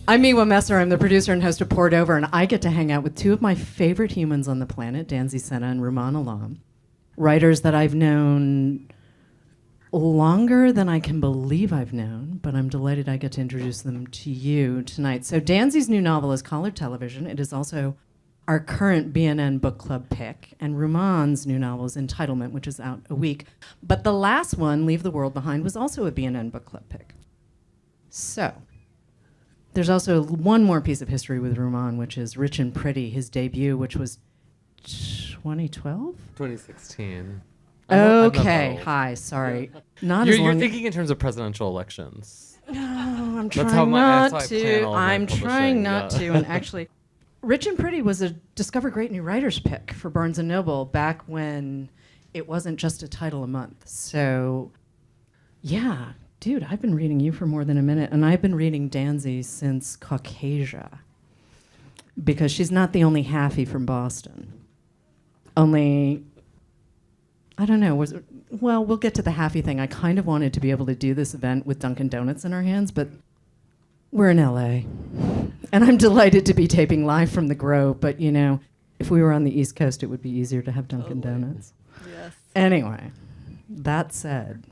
I'm Miwa Messer. I'm the producer and host of Poured Over, and I get to hang out with two of my favorite humans on the planet, Danzy Senna and Rumaan Alam, writers that I've known longer than I can believe I've known, but I'm delighted I get to introduce them to you tonight. So Danzy's new novel is Colored Television. It is also our current BNN book club pick, and Rumaan's new novel is Entitlement, which is out a week. But the last one, Leave the World Behind, was also a BNN book club pick. So there's also one more piece of history with Rumaan, which is Rich and Pretty, his debut, which was 2012? 2016. Okay, hi, sorry. Not as You're long. thinking in terms of presidential elections. No, I'm That's trying that's not how I plan to. all my I'm trying publishing, not yeah. to. And actually, Rich and Pretty was a Discover Great New Writers pick for Barnes & Noble back when it wasn't just a title a month. So, yeah, dude, I've been reading you for more than a minute, and I've been reading Danzy since Caucasia, because she's not the only halfie from Boston. Only, I don't know, well, we'll get to the halfie thing. I kind of wanted to be able to do this event with Dunkin' Donuts in our hands, but we're in LA. And I'm delighted to be taping live from the Grove, but you know, if we were on the East Coast, it would be easier to have Dunkin' Donuts. Yes. Anyway, that said,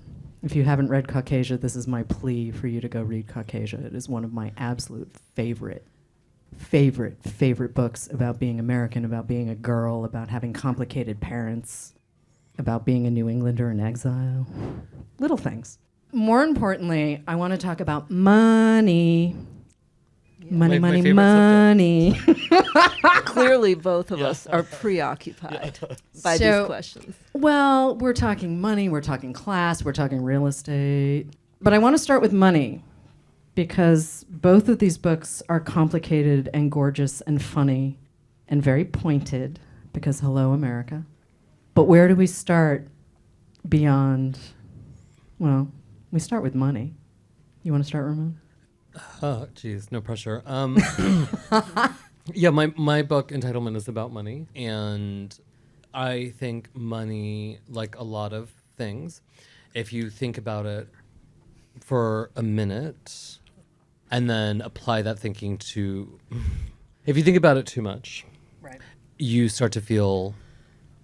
if you haven't read Caucasia, this is my plea for you to go read Caucasia. It is one of my absolute favorite books about being American, about being a girl, about having complicated parents, about being a New Englander in exile. Little things. More importantly, I want to talk about money. Money, My money, favorite money. Clearly, both of us are preoccupied by So- these questions. Well, we're talking money, we're talking class, we're talking real estate. But I want to start with money, because both of these books are complicated and gorgeous and funny and very pointed, because hello, America. But where do we start beyond, well, we start with money. You want to start, Rumaan? Oh, geez, no pressure. Yeah, my book, Entitlement, is about money. And I think money, like a lot of things, if you think about it for a minute and then apply that thinking to, if you think about it too much, Right. you start to feel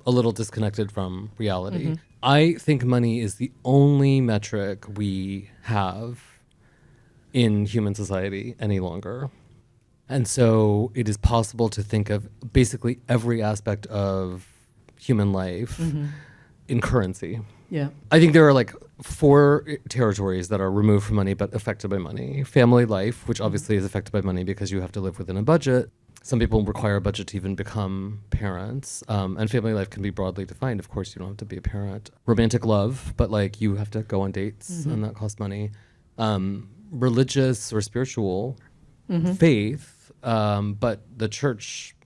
a little disconnected from reality. Mm-hmm. I think money is the only metric we have in human society any longer. And so it is possible to think of basically every aspect of human life in currency. Yeah. I think there are like 4 territories that are removed from money but affected by money. Family life, which obviously is affected by money because you have to live within a budget. Some people require a budget to even become parents. And family life can be broadly defined. Of course, you don't have to be a parent. Romantic love, but like you have to go on dates and that costs money. Religious or spiritual faith, but the church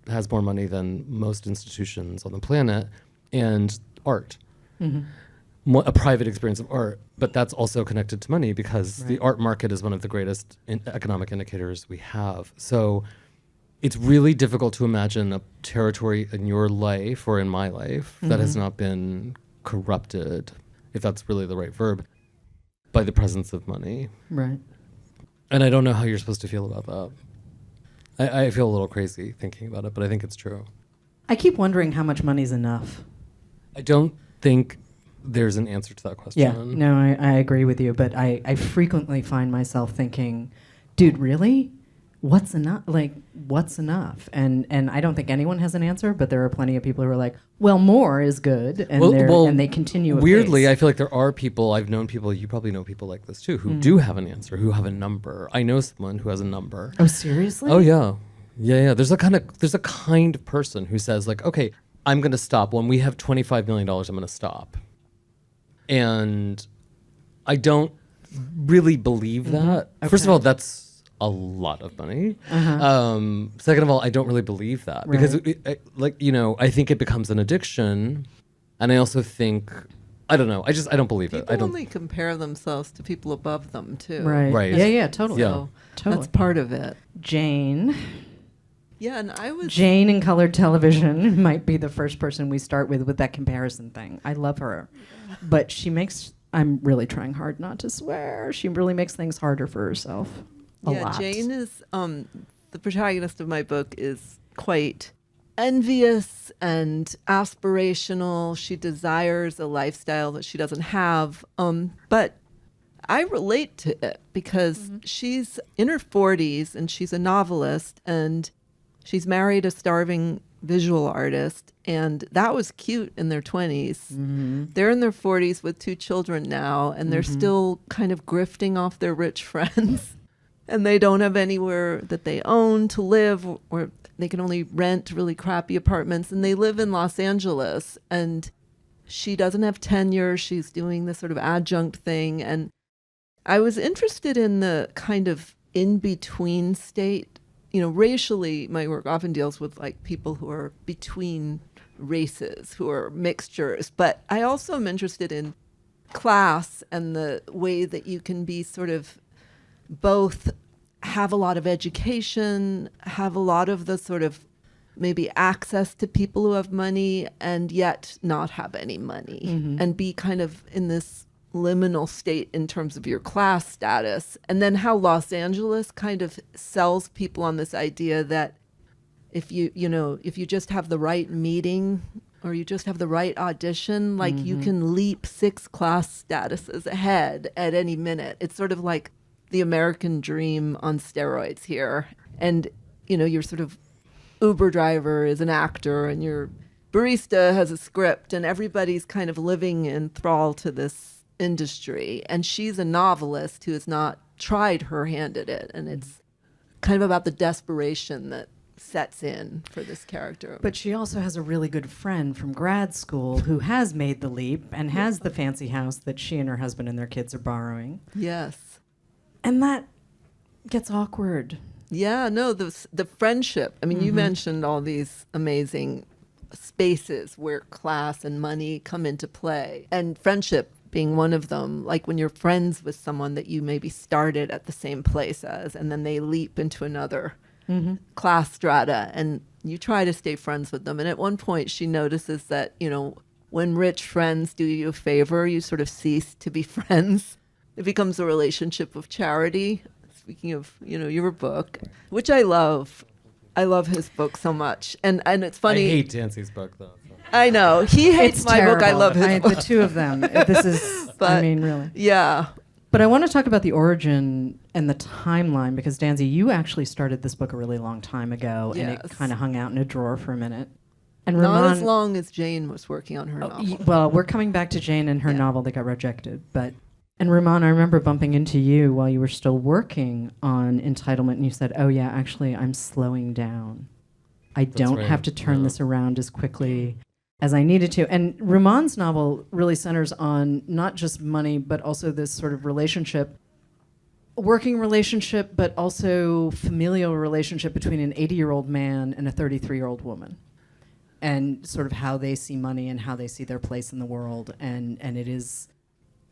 has more money than most institutions on the planet, and art. A private experience of art, but that's also connected to money because the art market is one of the greatest economic indicators we have. So it's really difficult to imagine a territory in your life or in my life that has not been corrupted, if that's really the right verb, by the presence of money. Right. And I don't know how you're supposed to feel about that. I feel a little crazy thinking about it, but I think it's true. I keep wondering how much money's enough. I don't think there's an answer to that question. Yeah, no, I agree with you, but I frequently find myself thinking, dude, really? What's enough? Like, what's enough? And I don't think anyone has an answer, but there are plenty of people who are like, well, more is good, and and they continue. Weirdly, I feel like there are people, I've known people, you probably know people like this too, who do have an answer, who have a number. I know someone who has a number. Oh, seriously? Oh yeah. Yeah. There's a kind of person who says like, okay, I'm gonna stop. When we have $25 million, I'm gonna stop. And I don't really believe that. Okay. First of all, that's a lot of money. Second of all, I don't really believe that because I think it becomes an addiction. And I also think, I don't know, I don't believe it. People only compare themselves to people above them, too. Right. Yeah, totally. Yeah. So Totally. that's part of it. Jane. Yeah, and I was... Jane in Colored Television might be the first person we start with that comparison thing. I love her. But I'm really trying hard not to swear. She really makes things harder for herself. a lot. Jane is the protagonist of my book is quite envious and aspirational. She desires a lifestyle that she doesn't have. But I relate to it because she's in her 40s and she's a novelist and she's married a starving visual artist, and that was cute in their 20s. They're in their 40s with 2 children now, and they're still kind of grifting off their rich friends. And they don't have anywhere that they own to live, or they can only rent really crappy apartments. And they live in Los Angeles, and she doesn't have tenure. She's doing this sort of adjunct thing. And I was interested in the kind of in-between state. You know, racially, my work often deals with like people who are between races, who are mixtures. But I also am interested in class and the way that you can be sort of both have a lot of education, have a lot of the sort of maybe access to people who have money, and yet not have any money, and be kind of in this liminal state in terms of your class status. And then how Los Angeles kind of sells people on this idea that if if you just have the right meeting or you just have the right audition, like you can leap 6 class statuses ahead at any minute. It's sort of like the American dream on steroids here. And, your sort of Uber driver is an actor and your barista has a script, and everybody's kind of living in thrall to this industry. And she's a novelist who has not tried her hand at it. And it's kind of about the desperation that sets in for this character. But she also has a really good friend from grad school who has made the leap and has the fancy house that she and her husband and their kids are borrowing. Yes. And that gets awkward. Yeah, no, the friendship. I mean, you mentioned all these amazing spaces where class and money come into play, and friendship being one of them. Like when you're friends with someone that you maybe started at the same place as, and then they leap into another class strata, and you try to stay friends with them. And at one point she notices that, when rich friends do you a favor, you sort of cease to be friends. It becomes a relationship of charity. Speaking of, your book, which I love. I love his book so much. And it's funny. I hate Danzy's book, though. So. I know. He hates It's my book. I terrible. love his book. The two of them. This is, But, really. Yeah. But I want to talk about the origin and the timeline, because Danzy, you actually started this book a really long time ago, and it Yes. kind of hung out in a drawer for a minute. And Not as Rumaan- long as Jane was working on her novel. Well, we're coming back to Jane and her Yeah. novel that got rejected. And Rumaan, I remember bumping into you while you were still working on Entitlement, and you said, "Oh yeah, actually, I'm slowing down. I don't right, have to turn yeah. this around as quickly as I needed to." And Rumaan's novel really centers on not just money, but also this sort of relationship, working relationship, but also familial relationship between an 80-year-old man and a 33-year-old woman, and sort of how they see money and how they see their place in the world. And it is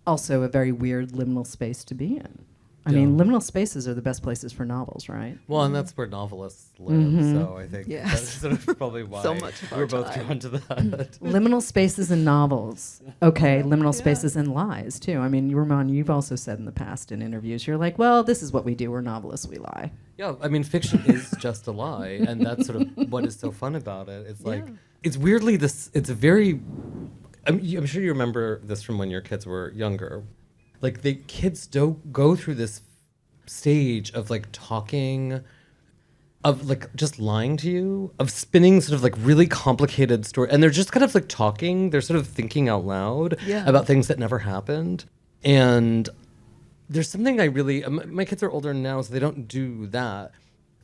also a very weird liminal space to be in. I mean, liminal spaces are the best places for novels, right? Well, and that's where novelists live, so I think Yes. that's sort of probably why So much of our we're both time. drawn to that. Liminal spaces in novels. Okay, liminal spaces in lies, too. I mean, Rumaan, you've also said in the past in interviews, you're like, well, this is what we do. We're novelists. We lie. Yeah, I mean, fiction is just a lie, and that's sort of what is so fun about it. It's like, it's weirdly this, it's a very, I'm sure you remember this from when your kids were younger. Like, the kids don't go through this stage of, like, talking, of, like, just lying to you, of spinning sort of, like, really complicated story. And they're just kind of, like, talking. They're sort of thinking out loud about things that never happened. And there's something I really, my kids are older now, so they don't do that.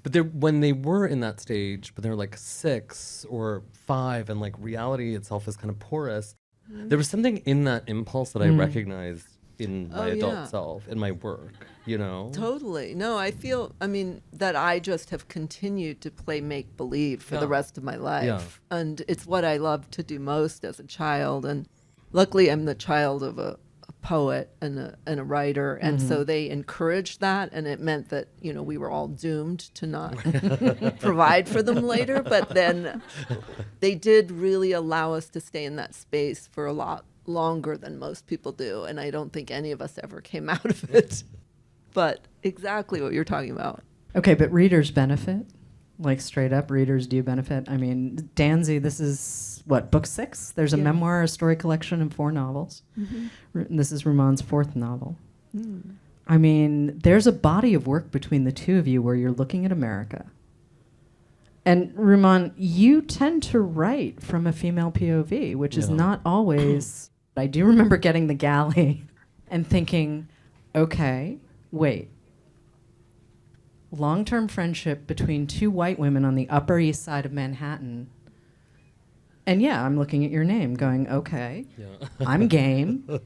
But when they were in that stage, but they're like 6 or 5, and like reality itself is kind of porous, there was something in that impulse that I recognized in my adult self, in my work, Totally. No, I feel, that I just have continued to play make-believe for the rest of my life. Yeah. And it's what I loved to do most as a child. And luckily, I'm the child of a poet and a writer, and so they encouraged that, and it meant that we were all doomed to not provide for them later, but then they did really allow us to stay in that space for a lot longer than most people do, and I don't think any of us ever came out of it. but exactly what you're talking about. Okay, but readers benefit? Like straight up, readers do benefit? I mean, Danzy, this is, what, book 6? There's a memoir, a story collection, and 4 novels. This is Rumaan's 4th novel. I mean, there's a body of work between the two of you where you're looking at America. And Rumaan, you tend to write from a female POV, which is not always... I do remember getting the galley and thinking, okay, wait. Long-term friendship between 2 white women on the Upper East Side of Manhattan. And yeah, I'm looking at your name going, okay, I'm game.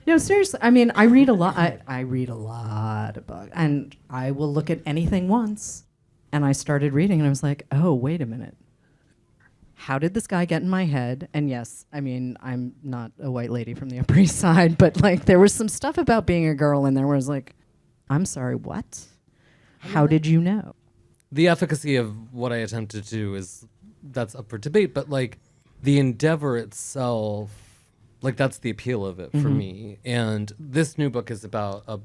No, seriously. I mean, I read a lot. I read a lot of books. And I will look at anything once. And I started reading and I was like, oh, wait a minute. How did this guy get in my head? And yes, I mean, I'm not a white lady from the Upper East Side, but like there was some stuff about being a girl in there where I was like, I'm sorry, what? How did you know? The efficacy of what I attempted to do that's up for debate, but like the endeavor itself, like that's the appeal of it for me. And this new book is about a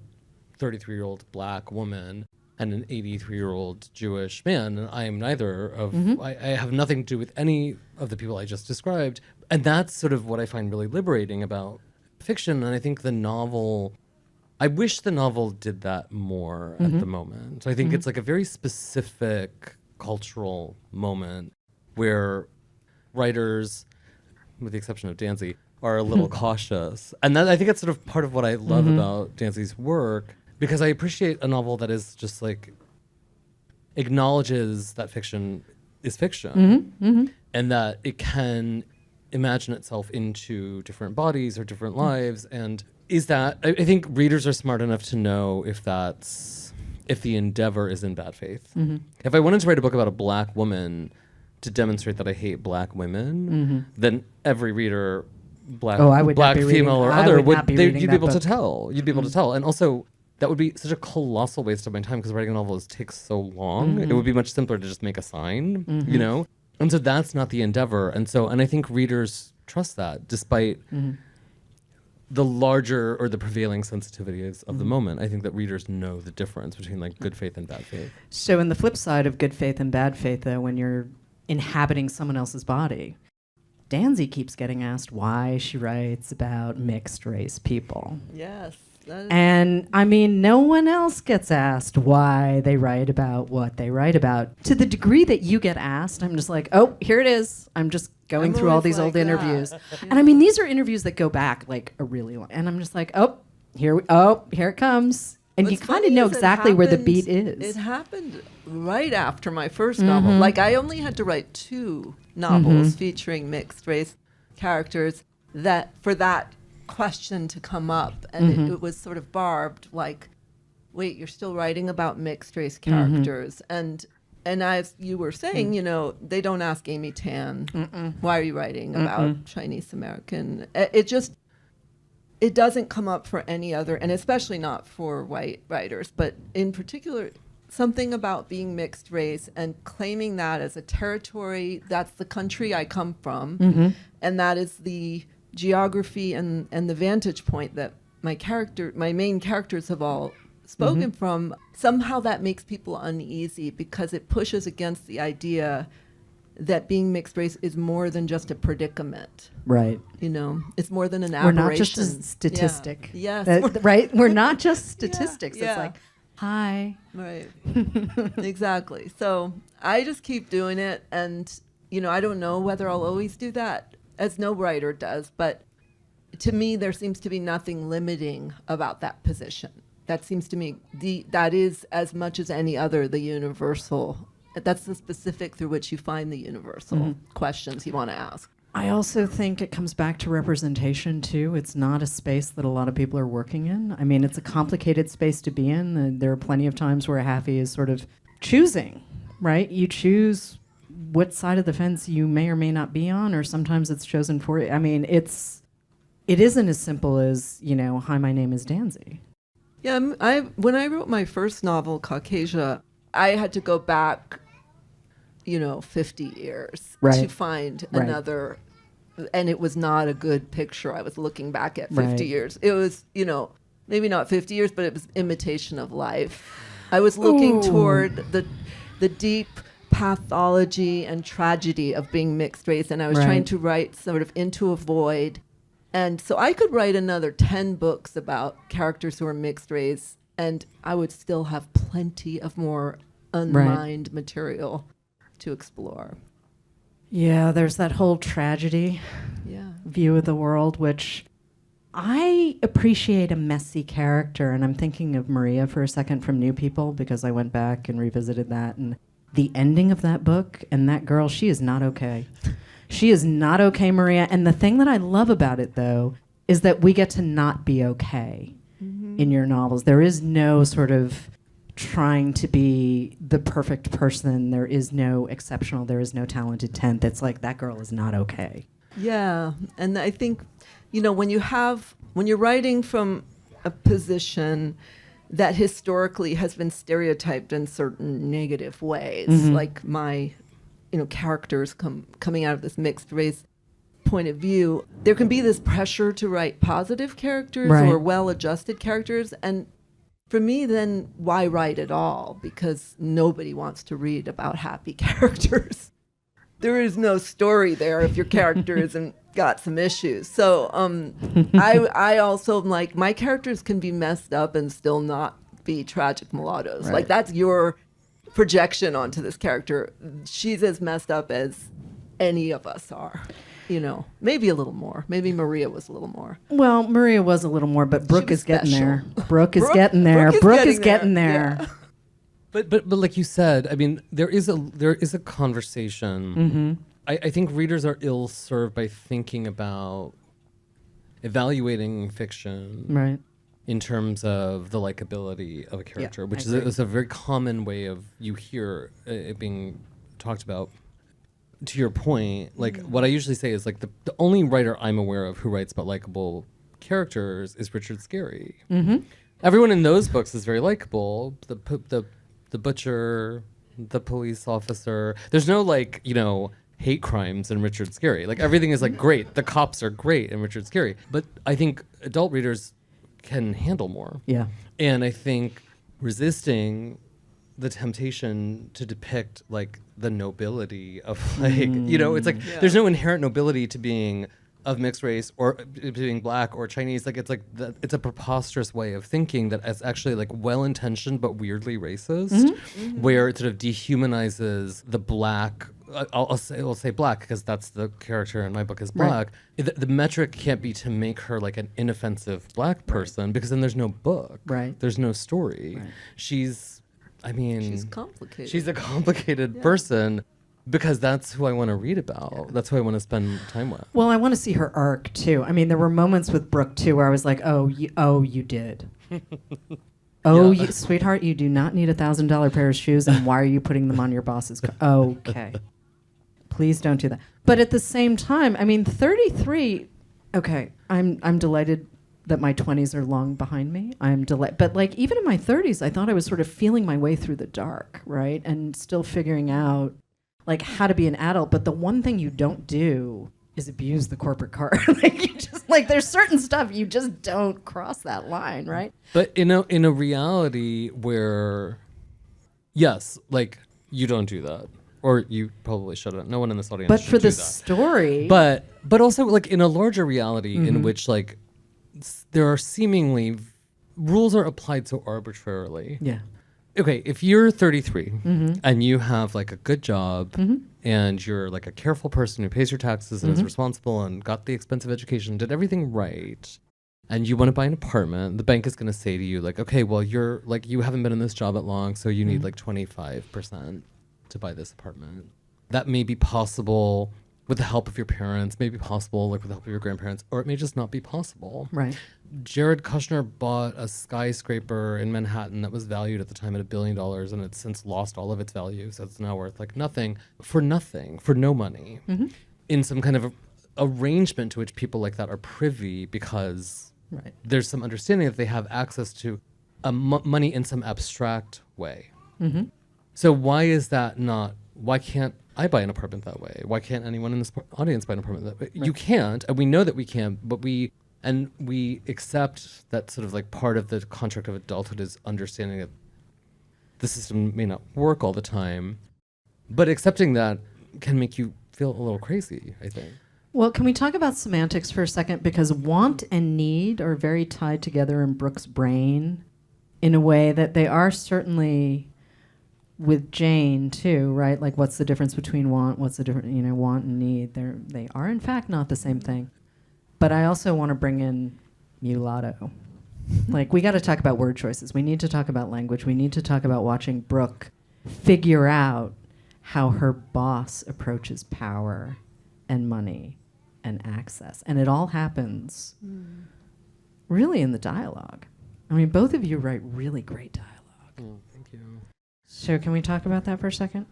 33-year-old black woman and an 83-year-old Jewish man. And I am neither of, I have nothing to do with any of the people I just described. And that's sort of what I find really liberating about fiction. And I think the novel, I wish the novel did that more at the moment. I think it's like a very specific cultural moment where writers, with the exception of Danzy, are a little cautious. And that, I think that's sort of part of what I love about Danzy's work, because I appreciate a novel that is just like acknowledges that fiction is fiction and that it can imagine itself into different bodies or different lives. And is that, I think readers are smart enough to know if the endeavor is in bad faith. If I wanted to write a book about a black woman to demonstrate that I hate black women, then every reader, black female or other, you'd be able to tell. You'd be able to tell. And also, that would be such a colossal waste of my time because writing a novel takes so long. It would be much simpler to just make a sign, you know? And so that's not the endeavor. And I think readers trust that despite the larger or the prevailing sensitivities of the moment. I think that readers know the difference between like good faith and bad faith. So in the flip side of good faith and bad faith, though, when you're inhabiting someone else's body, Danzy keeps getting asked why she writes about mixed race people. Yes. And I mean, no one else gets asked why they write about what they write about. To the degree that you get asked, I'm just like, oh, here it is. I'm just going through all these old interviews. And I mean, these are interviews that go back like a really long. And I'm just like, here it comes. And What's you kind of know exactly where the beat is. It happened right after my first novel. Like I only had to write 2 novels featuring mixed race characters for that question to come up, and it was sort of barbed, like, wait, you're still writing about mixed race characters. And as you were saying, you know, they don't ask Amy Tan, why are you writing about Chinese American? It doesn't come up for any other, and especially not for white writers, but in particular, something about being mixed race and claiming that as a territory, that's the country I come from, and that is the geography and the vantage point that my main characters have all spoken from. Somehow that makes people uneasy because it pushes against the idea that being mixed race is more than just a predicament. Right. You know, it's more than an aberration. We're not just a statistic. Yeah. Yes. Right? We're not just statistics. Yeah. It's like, hi. Right. Exactly. So I just keep doing it. And, you know, I don't know whether I'll always do that, as no writer does. But to me, there seems to be nothing limiting about that position. That seems to me, that is as much as any other, the universal. That's the specific through which you find the universal questions you want to ask. I also think it comes back to representation, too. It's not a space that a lot of people are working in. I mean, it's a complicated space to be in. And there are plenty of times where Haffy is sort of choosing, right? You choose what side of the fence you may or may not be on, or sometimes it's chosen for you. I mean, it isn't as simple as, you know, hi, my name is Danzy. Yeah, when I wrote my first novel, Caucasia, I had to go back, 50 years to find another, and it was not a good picture. I was looking back at 50 years. It was, maybe not 50 years, but it was imitation of life. I was looking toward the deep pathology and tragedy of being mixed race, and I was trying to write sort of into a void. And so I could write another 10 books about characters who are mixed race, and I would still have plenty of more unmined material to explore. Yeah, there's that whole tragedy view of the world, which I appreciate a messy character. And I'm thinking of Maria for a second from New People, because I went back and revisited that. And the ending of that book, and that girl, she is not okay. She is not okay, Maria. And the thing that I love about it, though, is that we get to not be okay in your novels. There is no sort of trying to be the perfect person. There is no exceptional. There is no talented 10th. It's like, that girl is not okay. Yeah. And I think, when you're writing from a position that historically has been stereotyped in certain negative ways, like my characters coming out of this mixed race point of view, there can be this pressure to write positive characters or well-adjusted characters. And for me, then why write at all? Because nobody wants to read about happy characters. There is no story there if your character isn't got some issues. So I also like, my characters can be messed up and still not be tragic mulattoes. Like, that's your projection onto this character. She's as messed up as any of us are. Maybe a little more. Maybe Maria was a little more. Well, Maria was a little more, but Brooke is getting there. Brooke is getting there. Brooke is getting there. Yeah. But like you said, I mean, there is a conversation. I think readers are ill-served by thinking about evaluating fiction in terms of the likability of a character, which is a very common way of you hear it being talked about. To your point, like what I usually say is like the only writer I'm aware of who writes about likable characters is Richard Scarry. Everyone in those books is very likable. The butcher, the police officer. There's no hate crimes in Richard Scarry. Like, everything is great. The cops are great in Richard Scarry. But I think adult readers can handle more. Yeah. And I think resisting the temptation to depict the nobility of it's like there's no inherent nobility to being of mixed race or being black or Chinese. It's a preposterous way of thinking that is actually well-intentioned but weirdly racist, where it sort of dehumanizes the black. I'll say black because that's the character in my book is black. The metric can't be to make her an inoffensive black person because then there's no book. There's no story. She's complicated. She's a complicated person because that's who I want to read about. That's who I want to spend time with. Well, I want to see her arc too. I mean, there were moments with Brooke too where I was like, you did. Sweetheart, you do not need $1,000 pair of shoes, and why are you putting them on your boss's car? Okay. Please don't do that. But at the same time, I mean, 33, okay, I'm delighted that my 20s are long behind me. I'm delighted. But even in my 30s, I thought I was sort of feeling my way through the dark, right? And still figuring out how to be an adult. But the one thing you don't do is abuse the corporate card. There's certain stuff you just don't cross that line, right? But in a reality where, yes, you don't do that. Or you probably shouldn't. No one in this audience but should for do the that. Story. But also in a larger reality in which there are seemingly rules are applied so arbitrarily. Yeah. Okay, if you're 33 and you have a good job and you're a careful person who pays your taxes and is responsible and got the expensive education, did everything right, and you want to buy an apartment, the bank is going to say to you okay, well, you're you haven't been in this job that long, so you need 25% to buy this apartment. That may be possible with the help of your parents, may be possible with the help of your grandparents, or it may just not be possible. Right. Jared Kushner bought a skyscraper in Manhattan that was valued at the time at $1 billion, and it's since lost all of its value, so it's now worth nothing, for no money, in some kind of arrangement to which people like that are privy because there's some understanding that they have access to money in some abstract way. So why is that not? Why can't I buy an apartment that way? Why can't anyone in this audience buy an apartment that way? You can't, and we know that we can't, but we And we accept that sort of like part of the contract of adulthood is understanding that the system may not work all the time, but accepting that can make you feel a little crazy, I think. Well, can we talk about semantics for a second? Because want and need are very tied together in Brooke's brain in a way that they are certainly with Jane too, right? Like, what's the difference between what's the difference, want and need? They are in fact not the same thing. But I also want to bring in mulatto. Like, we got to talk about word choices. We need to talk about language. We need to talk about watching Brooke figure out how her boss approaches power and money and access. And it all happens really in the dialogue. I mean, both of you write really great dialogue. Oh, thank you. So can we talk about that for a second?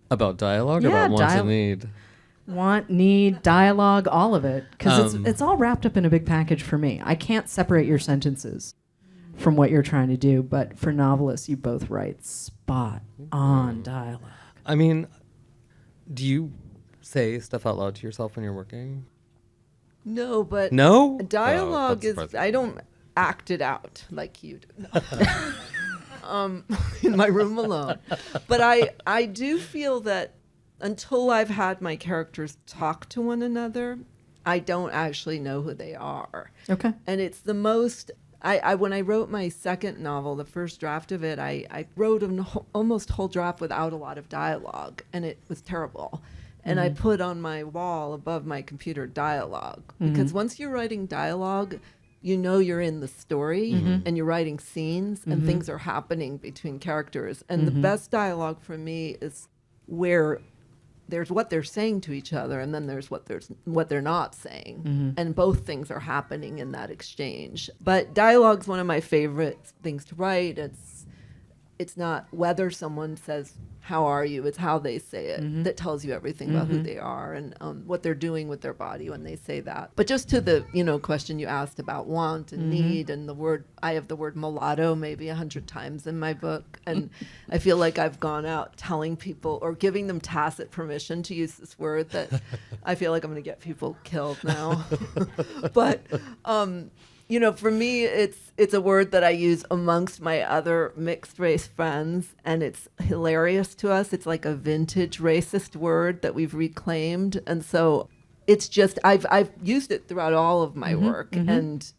About dialogue or Yeah, about want and need? Want, need, dialogue, all of it. Because it's all wrapped up in a big package for me. I can't separate your sentences from what you're trying to do, but for novelists, you both write spot on dialogue. I mean, do you say stuff out loud to yourself when you're working? No, but No? dialogue Oh, is, that's I don't act it out like you do. No. In my room alone. But I do feel that until I've had my characters talk to one another, I don't actually know who they are. Okay. And it's the most, when I wrote my second novel, the first draft of it, I wrote an almost whole draft without a lot of dialogue, and it was terrible. And I put on my wall above my computer dialogue, because once you're writing dialogue, you know you're in the story and you're writing scenes and things are happening between characters. And the best dialogue for me is where there's what they're saying to each other, and then there's what they're not saying, and both things are happening in that exchange. But dialogue's one of my favorite things to write. It's not whether someone says "How are you?" It's how they say it that tells you everything about who they are and what they're doing with their body when they say that. But just to the question you asked about want and need, and the word, I have the word mulatto maybe 100 times in my book, and I feel like I've gone out telling people or giving them tacit permission to use this word that I feel like I'm going to get people killed now. But for me, it's a word that I use amongst my other mixed race friends, and it's hilarious to us. It's like a vintage racist word that we've reclaimed, and so it's just I've used it throughout all of my work, and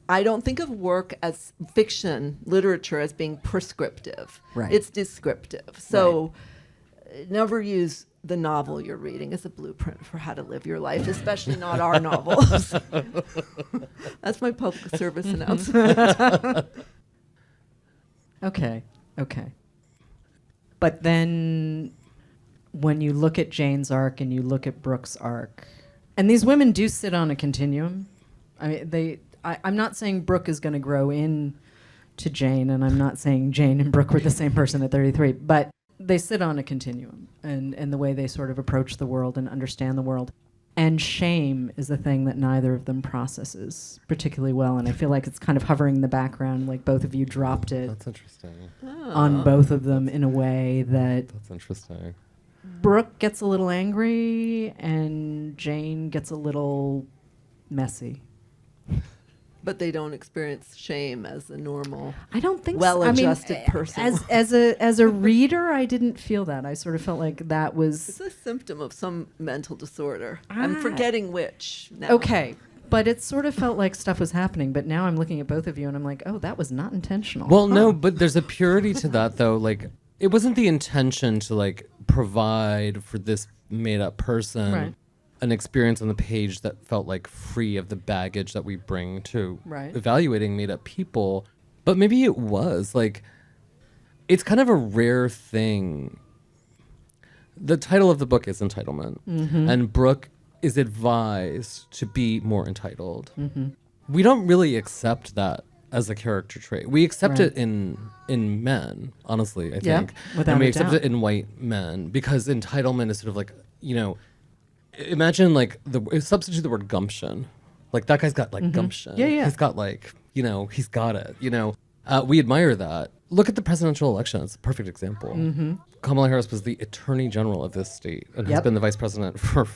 I don't think of work as fiction literature as being prescriptive. Right. It's descriptive. So never use the novel you're reading as a blueprint for how to live your life, especially not our novels. That's my public service announcement. Okay. But then when you look at Jane's arc and you look at Brooke's arc, and these women do sit on a continuum. I mean, I'm not saying Brooke is going to grow in to Jane, and I'm not saying Jane and Brooke were the same person at 33, but they sit on a continuum, and the way they sort of approach the world and understand the world. And shame is a thing that neither of them processes particularly well, and I feel like it's kind of hovering in the background, like both of you dropped it That's interesting. on both of them in a way that That's interesting. Brooke gets a little angry and Jane gets a little messy. But they don't experience shame as a normal, I don't think well-adjusted so. person. As a reader, I didn't feel that. I sort of felt like that was It's a symptom of some mental disorder. I'm forgetting which now. okay. But it sort of felt like stuff was happening. But now I'm looking at both of you and I'm like, oh, that was not intentional. Well, no, but there's a purity to that, though. Like, it wasn't the intention to, like, provide for this made-up person Right. an experience on the page that felt, like, free of the baggage that we bring to Right. evaluating made-up people. But maybe it was. Like, it's kind of a rare thing. The title of the book is Entitlement. And Brooke is advised to be more entitled. We don't really accept that as a character trait. We accept Right. it in men, honestly, I Yeah, think. without and we a accept doubt. it in white men because entitlement is sort of like, imagine like substitute the word gumption. Like that guy's got like gumption. Yeah. He's got like, he's got it, we admire that. Look at the presidential election. It's a perfect example. Kamala Harris was the attorney general of this state and has Yep. been the vice president for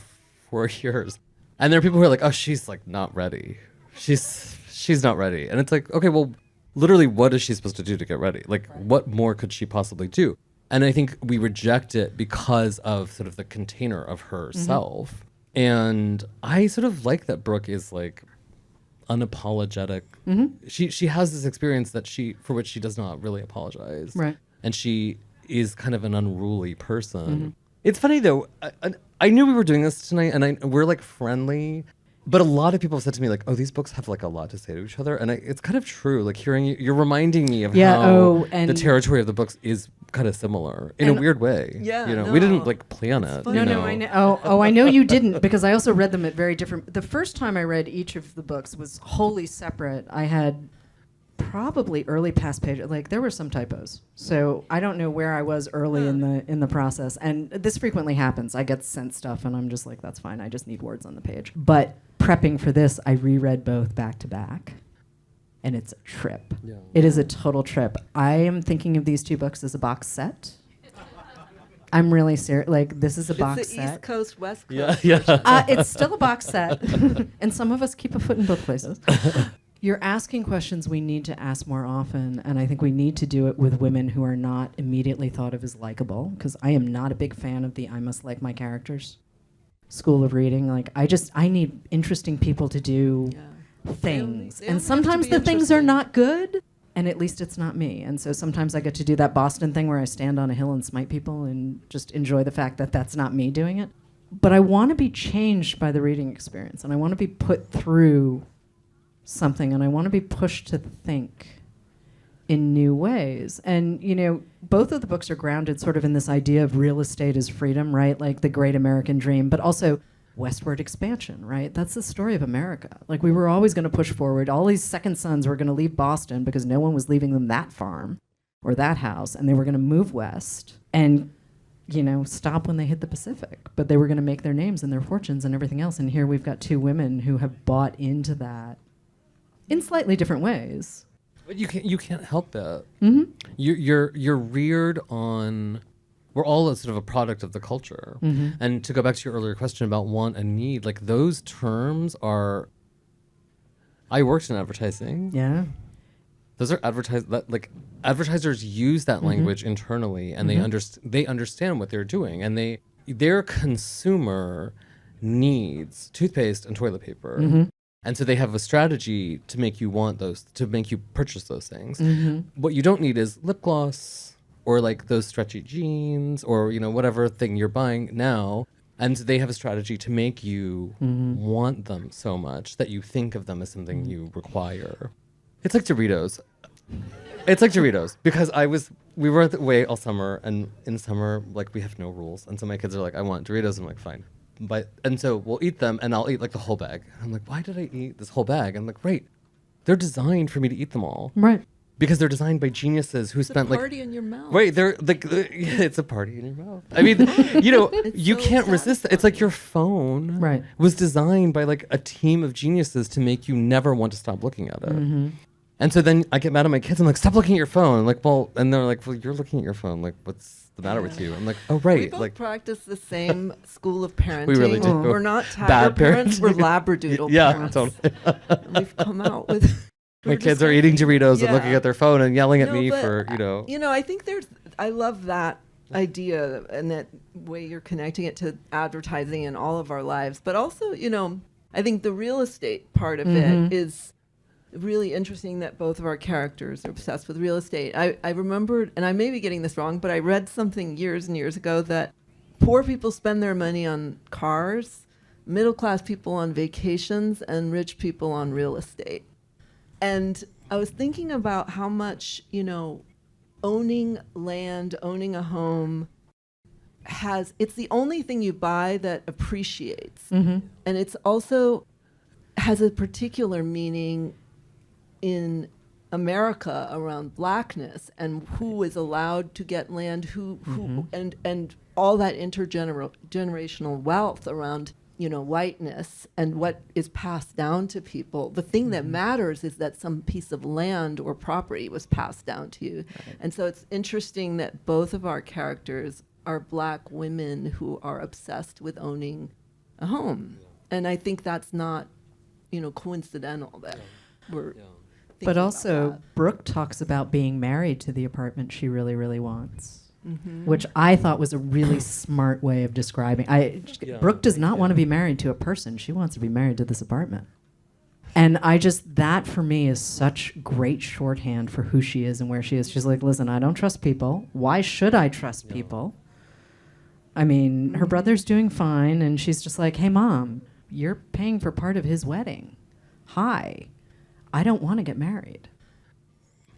4 years. And there are people who are like, oh, she's like not ready. she's not ready. And it's like, okay, well, literally, what is she supposed to do to get ready? Like, what more could she possibly do? And I think we reject it because of sort of the container of herself. And I sort of like that Brooke is like unapologetic. She has this experience that for which she does not really apologize. Right. And she is kind of an unruly person. It's funny though. I knew we were doing this tonight, and we're like friendly. But a lot of people have said to me, like, oh, these books have like a lot to say to each other. And it's kind of true. Like hearing you're reminding me of how the territory of the books is kind of similar in a weird way. Yeah, you know, no. we didn't like plan it. funny. You No, know? I know. Oh, I know you didn't, because I also read them at very different. The first time I read each of the books was wholly separate. I had probably early past page, like there were some typos, so I don't know where I was early in the process. And this frequently happens. I get sent stuff, and I'm just like, that's fine. I just need words on the page. But prepping for this, I reread both back to back, and it's a trip. Yeah. It is a total trip. I am thinking of these two books as a box set. I'm really serious. Like, this is a box It's the set. East Coast, West Yeah, Coast. yeah. It's still a box set, and some of us keep a foot in both places. You're asking questions we need to ask more often, and I think we need to do it with women who are not immediately thought of as likable, because I am not a big fan of the I must like my characters school of reading. Like, I need interesting people to do things. They And only have to sometimes be the things are interesting. not good, and at least it's not me. And so sometimes I get to do that Boston thing where I stand on a hill and smite people and just enjoy the fact that that's not me doing it. But I want to be changed by the reading experience, and I want to be put through something, and I want to be pushed to think in new ways. And, you know, both of the books are grounded sort of in this idea of real estate as freedom, right? Like the great American dream, but also westward expansion, right? That's the story of America. Like, we were always going to push forward. All these second sons were going to leave Boston because no one was leaving them that farm or that house, and they were going to move west and, you know, stop when they hit the Pacific. But they were going to make their names and their fortunes and everything else. And here we've got two women who have bought into that in slightly different ways. But you can't help that. Mm-hmm. You're reared on. We're all sort of a product of the culture. Mm-hmm. And to go back to your earlier question about want and need, like those terms are. I worked in advertising. Yeah. Those are advertisers use that language internally, and they understand what they're doing, and their consumer needs toothpaste and toilet paper. And so they have a strategy to make you want those, to make you purchase those things. What you don't need is lip gloss or like those stretchy jeans or, you know, whatever thing you're buying now. And they have a strategy to make you want them so much that you think of them as something you require. It's like Doritos. It's like Doritos because we were away all summer, and in summer, like, we have no rules. And so my kids are like, I want Doritos. I'm like, fine. And so we'll eat them, and I'll eat like the whole bag. I'm like, why did I eat this whole bag? I'm like, right, they're designed for me to eat them all. Right. Because they're designed by geniuses who spent like. Party in your mouth. Right, they're like, it's a party in your mouth. I mean, you know, you so can't resist it. It's like your phone Right. was designed by like a team of geniuses to make you never want to stop looking at it. And so then I get mad at my kids. I'm like, stop looking at your phone. I'm like, well, and they're like, well, you're looking at your phone. Like, what's the matter with you? I'm like, oh, We right. both Like, practice the same school of parenting. We really do. We're not Bad tiger parents. We're parenting. labradoodle yeah, parents. totally. And we've come out with. My kids are eating Doritos Yeah. and looking at their phone and yelling at No, me but, for, you know. I think I love that idea and that way you're connecting it to advertising in all of our lives. But also, I think the real estate part of it is really interesting that both of our characters are obsessed with real estate. I remembered, and I may be getting this wrong, but I read something years and years ago that poor people spend their money on cars, middle-class people on vacations, and rich people on real estate. And I was thinking about how much, owning land, owning a home it's the only thing you buy that appreciates. And it's also has a particular meaning in America around blackness and who is allowed to get land, who and all that intergenerational wealth around whiteness and what is passed down to people. The thing that matters is that some piece of land or property was passed down to you. Right. And so it's interesting that both of our characters are Black women who are obsessed with owning a home. And I think that's not coincidental that we're thinking But about also, that. Brooke talks about being married to the apartment she really, really wants, which I thought was a really smart way of describing. Brooke does not want to be married to a person. She wants to be married to this apartment. And that for me is such great shorthand for who she is and where she is. She's like, listen, I don't trust people. Why should I trust people? I mean, her brother's doing fine, and she's just like, hey, Mom, you're paying for part of his wedding. Hi. I don't want to get married.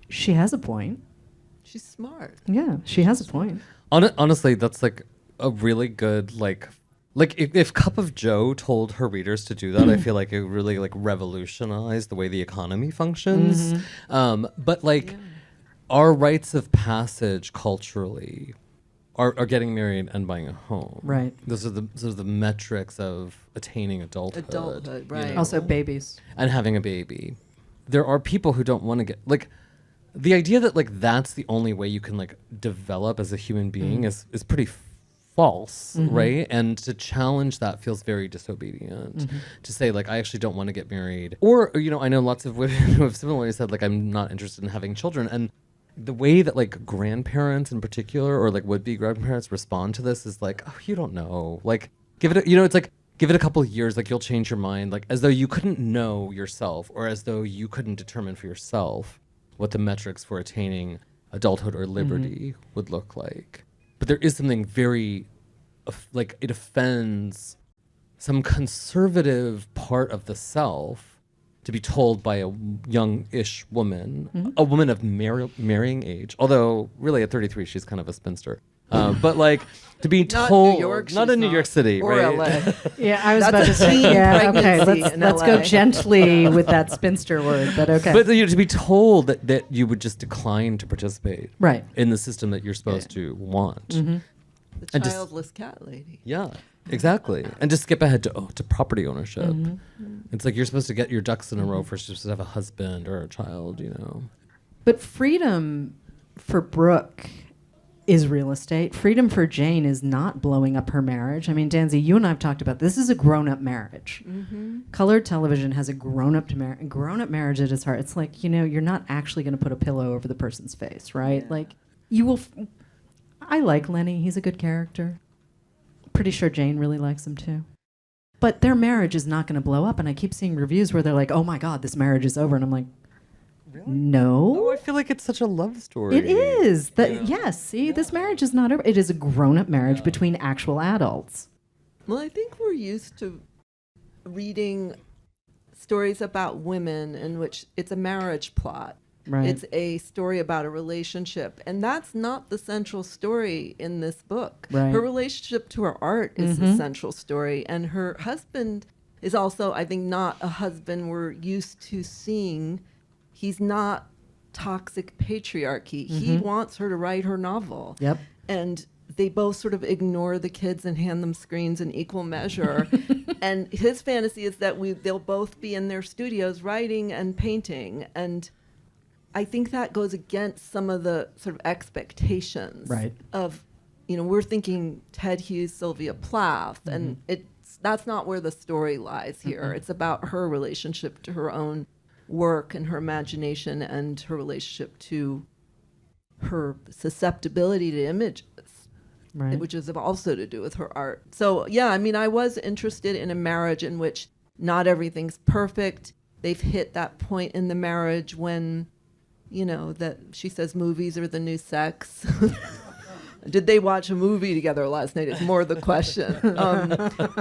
She has a point. She's smart. Yeah, she has a point. Honestly, that's like a really good like if Cup of Joe told her readers to do that, I feel like it really like revolutionized the way the economy functions. But like our rites of passage culturally are getting married and buying a home. Right. Those are the metrics of attaining adulthood. Adulthood, right. Also, babies. And having a baby. There are people who don't want to get like the idea that like that's the only way you can like develop as a human being is pretty false, right? And to challenge that feels very disobedient. To say like I actually don't want to get married, or I know lots of women who have similarly said like I'm not interested in having children. And the way that like grandparents in particular, or like would-be grandparents respond to this is like, oh, you don't know, like give it it's like give it a couple of years, like you'll change your mind, like as though you couldn't know yourself, or as though you couldn't determine for yourself what the metrics for attaining adulthood or liberty would look like. But there is something very, like it offends some conservative part of the self to be told by a young-ish woman, a woman of marrying age, although really at 33 she's kind of a spinster. But like to be Not told, New York, not in New York City, or right? LA. Yeah, I was That's about a to say, teen yeah, okay, pregnancy in let's go LA. gently with that spinster word, but okay. But to be told that you would just decline to participate Right. in the system that you're supposed to want. The And just- childless cat lady. Yeah, exactly. And just skip ahead to property ownership. It's like you're supposed to get your ducks in a row first, just to have a husband or a child, But freedom for Brooke is real estate. Freedom for Jane is not blowing up her marriage. I mean, Danzy, you and I have talked about this is a grown-up marriage. Colored television has a grown-up marriage at its heart. It's like, you're not actually going to put a pillow over the person's face, right? Yeah. Like, you will... I like Lenny. He's a good character. Pretty sure Jane really likes him, too. But their marriage is not going to blow up, and I keep seeing reviews where they're like, oh, my God, this marriage is over. And I'm like, no. Oh, I feel like it's such a love story. It is. Yes, see, this marriage is not over. It is a grown-up marriage between actual adults. Well, I think we're used to reading stories about women in which it's a marriage plot. Right. It's a story about a relationship. And that's not the central story in this book. Right. Her relationship to her art is the central story. And her husband is also, I think, not a husband we're used to seeing. He's not toxic patriarchy. He wants her to write her novel. Yep. And they both sort of ignore the kids and hand them screens in equal measure. And his fantasy is that they'll both be in their studios writing and painting. And I think that goes against some of the sort of expectations Right. of, we're thinking Ted Hughes, Sylvia Plath, and that's not where the story lies here. It's about her relationship to her own work and her imagination and her relationship to her susceptibility to images, Right. which is also to do with her art. So, yeah, I mean, I was interested in a marriage in which not everything's perfect. They've hit that point in the marriage when, that she says movies are the new sex. Did they watch a movie together last night is more the question.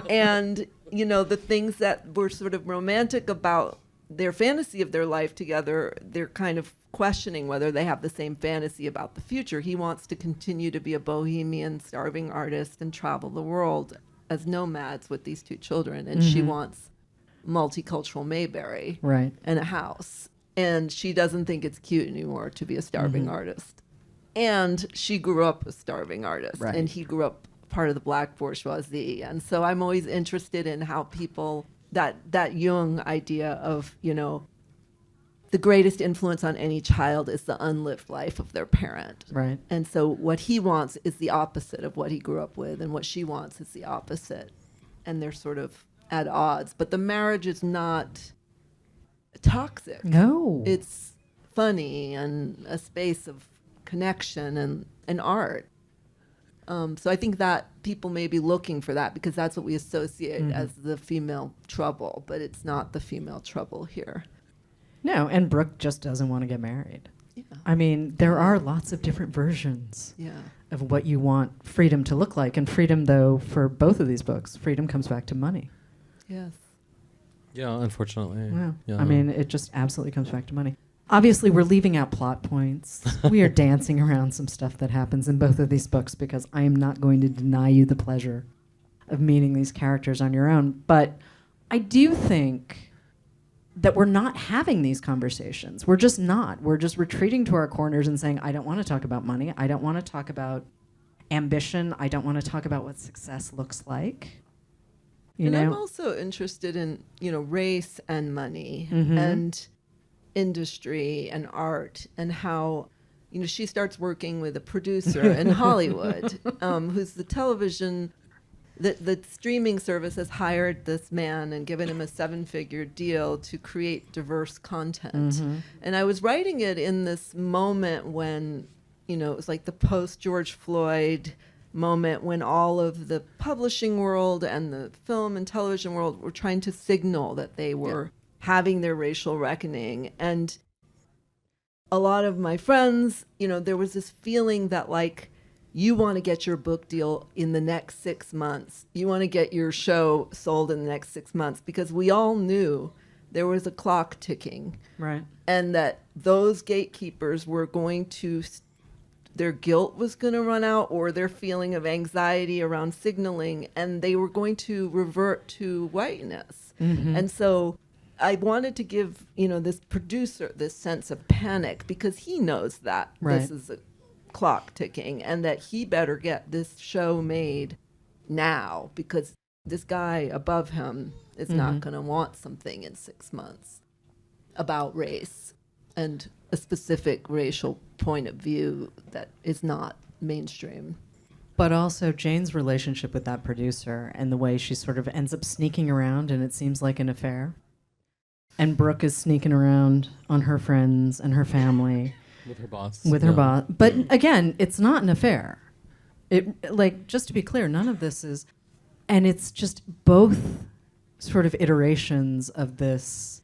And, the things that were sort of romantic about their fantasy of their life together, they're kind of questioning whether they have the same fantasy about the future. He wants to continue to be a bohemian, starving artist and travel the world as nomads with these two children. And she wants multicultural Mayberry Right. and a house. And she doesn't think it's cute anymore to be a starving artist. And she grew up a starving artist. Right. And he grew up part of the black bourgeoisie. And so I'm always interested in how people, that Jung idea of, the greatest influence on any child is the unlived life of their parent. Right. And so what he wants is the opposite of what he grew up with, and what she wants is the opposite. And they're sort of at odds. But the marriage is not toxic. No. It's funny and a space of connection and art. So I think that people may be looking for that because that's what we associate as the female trouble, but it's not the female trouble here. No, and Brooke just doesn't want to get married. Yeah. I mean, there are lots of different versions Yeah. of what you want freedom to look like. And freedom, though, for both of these books, freedom comes back to money. Yes. Yeah, unfortunately. Yeah. Yeah. I mean, it just absolutely comes back to money. Obviously, we're leaving out plot points. We are dancing around some stuff that happens in both of these books because I am not going to deny you the pleasure of meeting these characters on your own. But I do think that we're not having these conversations. We're just not. We're just retreating to our corners and saying, I don't want to talk about money. I don't want to talk about ambition. I don't want to talk about what success looks like. You know? I'm also interested in, race and money and industry and art and how, she starts working with a producer in Hollywood who's the television, the streaming service has hired this man and given him a 7-figure deal to create diverse content. And I was writing it in this moment when, it was like the post-George Floyd moment when all of the publishing world and the film and television world were trying to signal that they were having their racial reckoning. And a lot of my friends, there was this feeling that like, you want to get your book deal in the next 6 months. You want to get your show sold in the next 6 months because we all knew there was a clock ticking. Right. And that those gatekeepers were going to their guilt was going to run out or their feeling of anxiety around signaling, and they were going to revert to whiteness. And so I wanted to give, this producer this sense of panic because he knows that this is a clock ticking and that he better get this show made now because this guy above him is not going to want something in 6 months about race and a specific racial point of view that is not mainstream. But also Jane's relationship with that producer and the way she sort of ends up sneaking around and it seems like an affair. And Brooke is sneaking around on her friends and her family. With her boss. With her boss. But again, it's not an affair. Just to be clear, none of this is, and it's just both sort of iterations of this.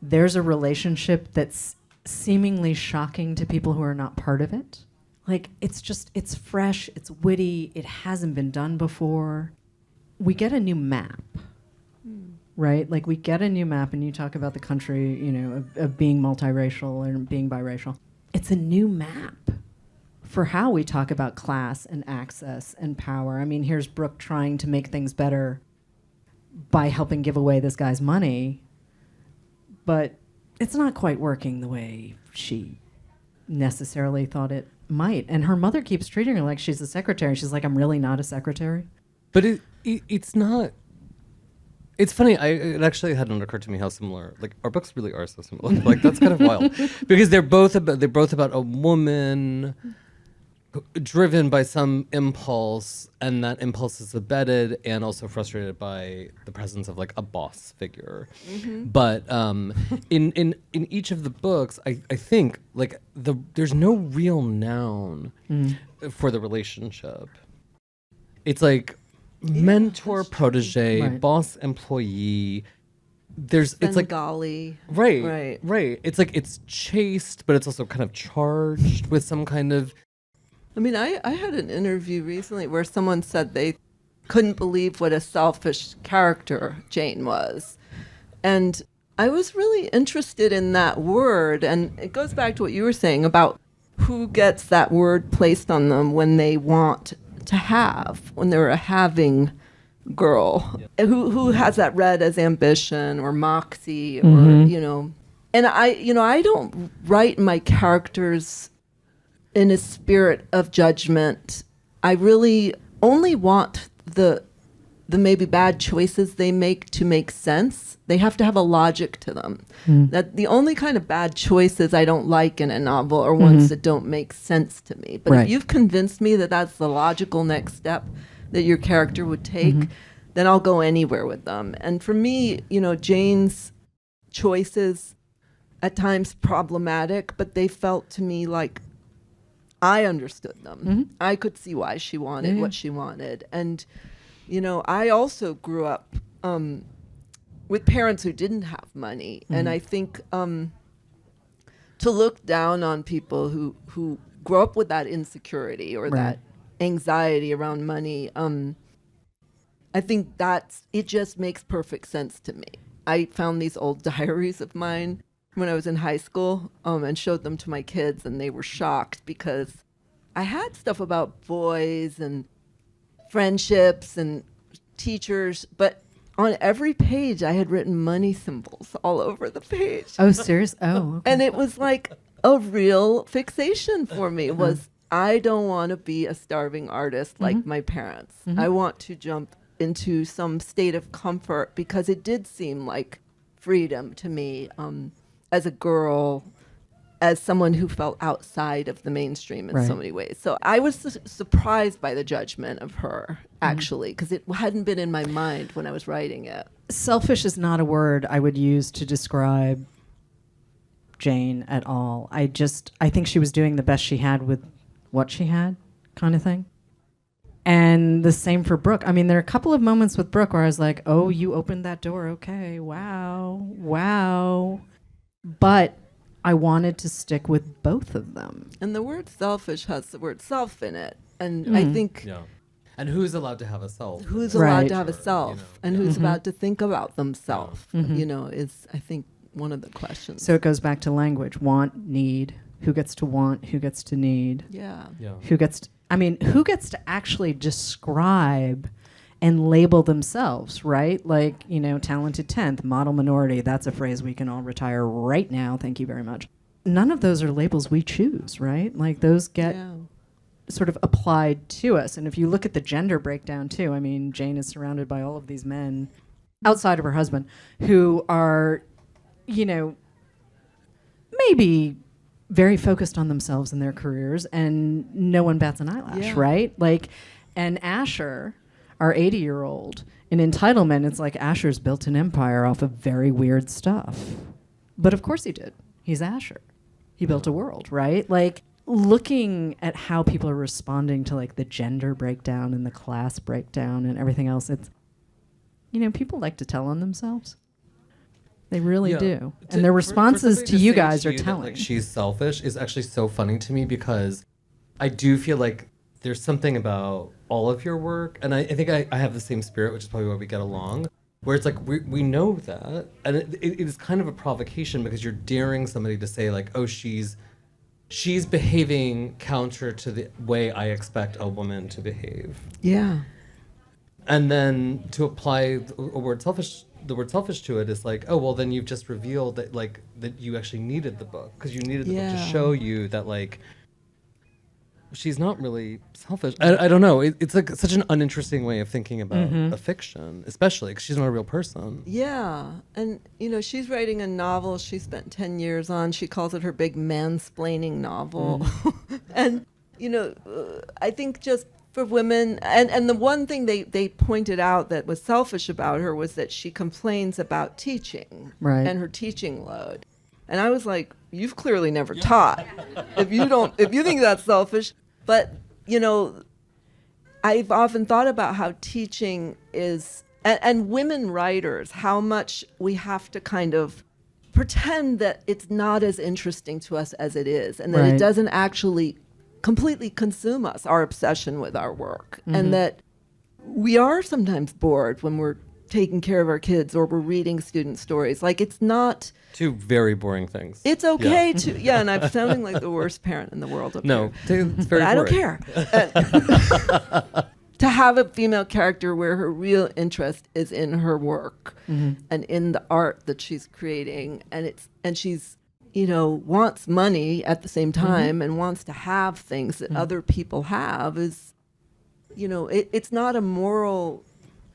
There's a relationship that's seemingly shocking to people who are not part of it. Like, it's fresh, it's witty, it hasn't been done before. We get a new map, right? Like, we get a new map, and you talk about the country, of being multiracial and being biracial. It's a new map for how we talk about class and access and power. I mean, here's Brooke trying to make things better by helping give away this guy's money, but it's not quite working the way she necessarily thought it might. And her mother keeps treating her like she's a secretary. She's like, I'm really not a secretary. But it's not. It's funny. It actually hadn't occurred to me how similar. Like, our books really are so similar. Like, that's kind of wild because they're both about a woman driven by some impulse, and that impulse is abetted and also frustrated by the presence of like a boss figure. But in each of the books, I think like there's no real noun for the relationship. It's like mentor, protege, Right. boss, employee. It's like Bengali. right. It's like it's chaste, but it's also kind of charged with some kind of. I mean, I had an interview recently where someone said they couldn't believe what a selfish character Jane was. And I was really interested in that word. And it goes back to what you were saying about who gets that word placed on them when they want to have, when they're a having girl. Who has that read as ambition or moxie or, And I don't write my characters in a spirit of judgment. I really only want the maybe bad choices they make to make sense. They have to have a logic to them. That the only kind of bad choices I don't like in a novel are ones that don't make sense to me. But if you've convinced me that that's the logical next step that your character would take, then I'll go anywhere with them. And for me, Jane's choices at times problematic, but they felt to me like I understood them. Mm-hmm. I could see why she wanted Yeah. what she wanted. And, I also grew up with parents who didn't have money. Mm-hmm. And I think to look down on people who grow up with that insecurity or Right. that anxiety around money, I think it just makes perfect sense to me. I found these old diaries of mine when I was in high school and showed them to my kids, and they were shocked because I had stuff about boys and friendships and teachers, but on every page I had written money symbols all over the page. Oh, serious? Oh, okay. And it was like a real fixation for me was I don't want to be a starving artist like my parents. I want to jump into some state of comfort because it did seem like freedom to me as a girl, as someone who felt outside of the mainstream in so Right. many ways. So I was surprised by the judgment of her, actually, because it hadn't been in my mind when I was writing it. Selfish is not a word I would use to describe Jane at all. I think she was doing the best she had with what she had, kind of thing. And the same for Brooke. I mean, there are a couple of moments with Brooke where I was like, oh, you opened that door. Okay. Wow. But I wanted to stick with both of them. And the word selfish has the word self in it. And I think Yeah. And who's allowed to have a self? who's Right. allowed to have a self and who's allowed to think about themselves, is, I think, one of the questions. So it goes back to language: want, need. Who gets to want? Who gets to need? Yeah. Who gets to actually describe and label themselves, right? Like, talented 10th, model minority. That's a phrase we can all retire right now. Thank you very much. None of those are labels we choose, right? Like, those get sort of applied to us. And if you look at the gender breakdown too, I mean, Jane is surrounded by all of these men outside of her husband who are, maybe very focused on themselves and their careers, and no one bats an eyelash, right? Like, and Asher, our 80-year-old, in Entitlement, it's like Asher's built an empire off of very weird stuff. But of course he did. He's Asher. He built a world, right? Like, looking at how people are responding to like the gender breakdown and the class breakdown and everything else, it's, people like to tell on themselves. They really do. And their responses to you guys are telling. Like, she's selfish is actually so funny to me because I do feel like there's something about all of your work, and I think I have the same spirit, which is probably why we get along, where it's like we know that, and it is kind of a provocation because you're daring somebody to say like, oh, she's behaving counter to the way I expect a woman to behave. Yeah. And then to apply the word selfish to it is like, oh, well, then you've just revealed that like that you actually needed the book because you needed the book to show you that like she's not really selfish. I don't know. It's like such an uninteresting way of thinking about a fiction, especially because she's not a real person. Yeah. And, she's writing a novel she spent 10 years on. She calls it her big mansplaining novel. And, I think just for women, and the one thing they pointed out that was selfish about her was that she complains about teaching and her teaching load. And I was like, you've clearly never taught if you think that's selfish. But, I've often thought about how teaching is, and women writers, how much we have to kind of pretend that it's not as interesting to us as it is, and that it doesn't actually completely consume us, our obsession with our work, and that we are sometimes bored when we're taking care of our kids or we're reading student stories. Like, it's not... Two very boring things. It's okay to... Yeah, and I'm sounding like the worst parent in the world up No, here. it's very But I boring. don't care. To have a female character where her real interest is in her work and in the art that she's creating, and she's wants money at the same time and wants to have things that other people have is, it's not a moral...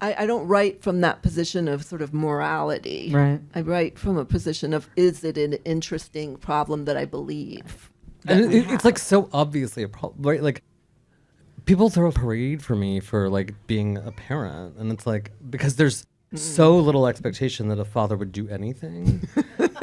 I don't write from that position of sort of morality. Right. I write from a position of, is it an interesting problem that I believe? And it's like so obviously a problem, right? Like, people throw a parade for me for like being a parent, and it's like because there's so little expectation that a father would do anything.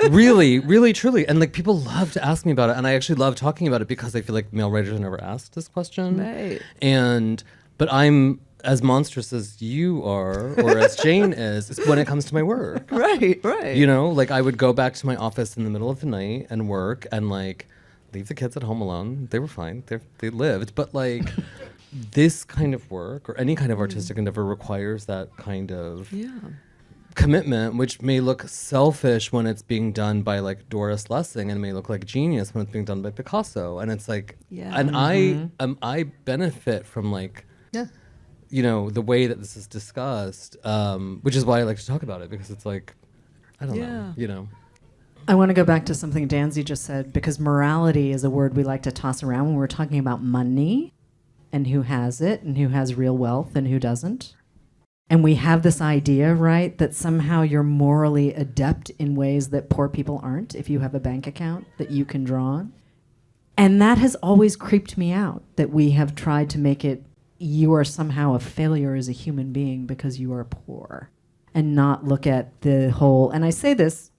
Really, really, truly. And like people love to ask me about it. And I actually love talking about it because I feel like male writers are never asked this question. Right. But I'm as monstrous as you are, or as Jane is when it comes to my work. Right. You know, like I would go back to my office in the middle of the night and work and like leave the kids at home alone. They were fine. They lived. But like this kind of work or any kind of artistic endeavor requires that kind of commitment, which may look selfish when it's being done by like Doris Lessing and may look like genius when it's being done by Picasso. And it's like, and I benefit from like, you know, the way that this is discussed, which is why I like to talk about it, because it's like, I don't know, you know. I want to go back to something Danzy just said, because morality is a word we like to toss around when we're talking about money and who has it and who has real wealth and who doesn't. And we have this idea, right, that somehow you're morally adept in ways that poor people aren't if you have a bank account that you can draw on. And that has always creeped me out, that we have tried to make it you are somehow a failure as a human being because you are poor, and not look at the whole, and I say this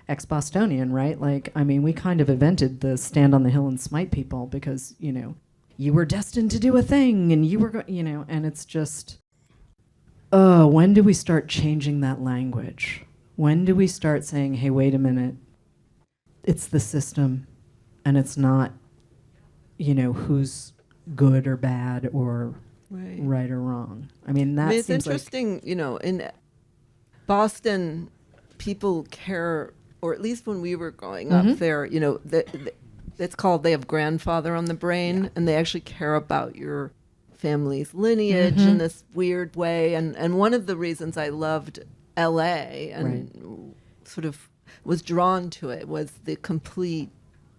ex-Bostonian, right? Like, I mean, we kind of invented the stand on the hill and smite people because, you know, you were destined to do a thing and you were, you know, and it's just, oh, when do we start changing that language? When do we start saying, hey, wait a minute, it's the system and it's not, you know, who's good or bad or right or wrong. I mean, that it's seems interesting, you know, in Boston, people care, or at least when we were growing up there, you know, it's called, they have grandfather on the brain, and they actually care about your family's lineage in this weird way. And one of the reasons I loved LA and sort of was drawn to it was the complete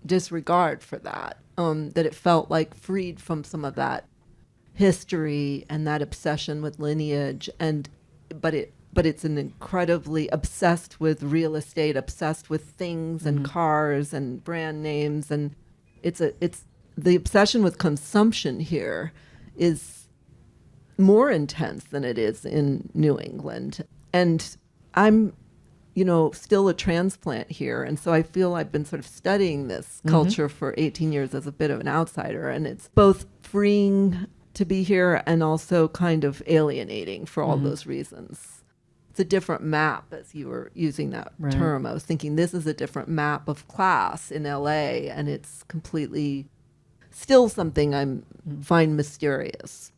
disregard for that. That it felt like freed from some of that history and that obsession with lineage, but it's an incredibly obsessed with real estate, obsessed with things and cars and brand names, and it's the obsession with consumption here is more intense than it is in New England. And I'm, you know, still a transplant here. And so I feel I've been sort of studying this culture for 18 years as a bit of an outsider. And it's both freeing to be here and also kind of alienating for all those reasons. It's a different map, as you were using that term. I was thinking this is a different map of class in LA, and it's completely still something I find mysterious.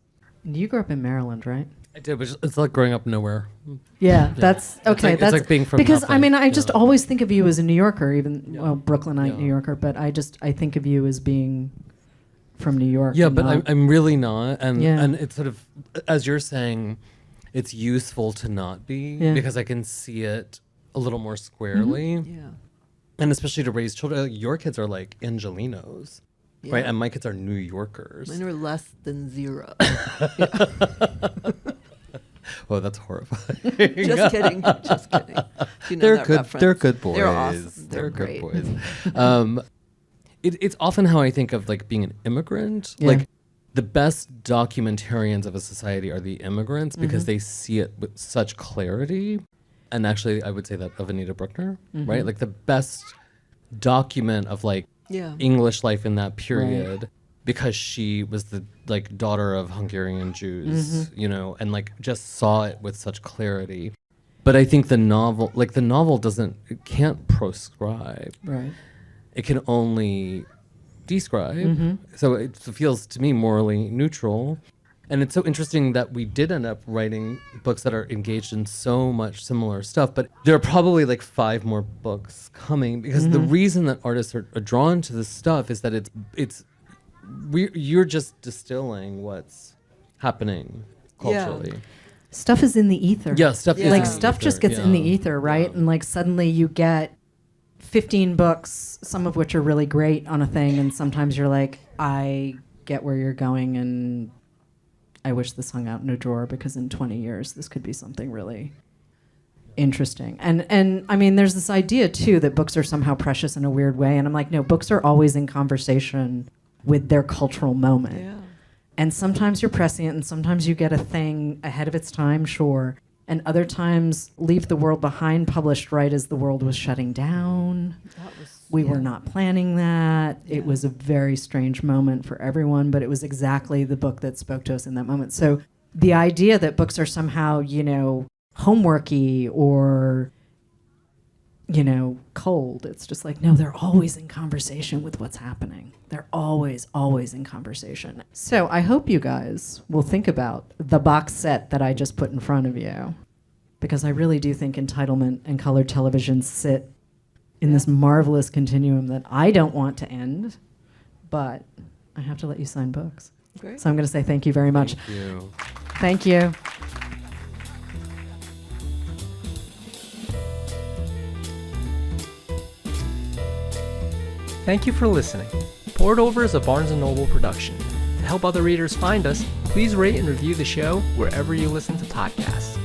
You grew up in Maryland, right? I did, but it's like growing up nowhere. Yeah, that's okay. It's like being from because nothing, I mean, I just always think of you as a New Yorker, even Brooklynite New Yorker. But I think of you as being from New York. Yeah, but I'm really not, and it's sort of, as you're saying, it's useful to not be because I can see it a little more squarely. Yeah, and especially to raise children. Like, your kids are like Angelinos. yeah. Right, and my kids are New Yorkers. Mine are less than 0. Oh, that's horrifying. Just kidding. Just kidding. You know They're that good. reference. They're good boys. They're awesome. They're great. good boys. It's often how I think of like being an immigrant. Yeah. Like the best documentarians of a society are the immigrants because they see it with such clarity. And actually, I would say that of Anita Bruckner, right? Like the best document of like English life in that period. Because she was the like daughter of Hungarian Jews, you know, and like just saw it with such clarity. But I think the novel it can't proscribe. right. It can only describe. So it feels to me morally neutral. And it's so interesting that we did end up writing books that are engaged in so much similar stuff, but there are probably like 5 more books coming because the reason that artists are drawn to this stuff is that you're just distilling what's happening culturally. Stuff is in the ether. Yeah, stuff is Like in the stuff ether, just gets in the yeah. ether, right? Yeah. And like suddenly you get 15 books, some of which are really great on a thing, and sometimes you're like, I get where you're going, and I wish this hung out in a drawer because in 20 years this could be something really interesting. And I mean, there's this idea too that books are somehow precious in a weird way, and I'm like, no, books are always in conversation with their cultural moment. Yeah. And sometimes you're prescient, and sometimes you get a thing ahead of its time, sure. And other times, Leave the World Behind, published right as the world was shutting down. We were not planning that. Yeah. It was a very strange moment for everyone, but it was exactly the book that spoke to us in that moment. So the idea that books are somehow, homeworky or, cold, it's just like, no, they're always in conversation with what's happening. They're always, always in conversation. So I hope you guys will think about the box set that I just put in front of you, because I really do think Entitlement and colored television sit in this marvelous continuum that I don't want to end, but I have to let you sign books. Great. So I'm going to say thank you very much. Thank you. Thank you. Thank you for listening. Poured Over is a Barnes & Noble production. To help other readers find us, please rate and review the show wherever you listen to podcasts.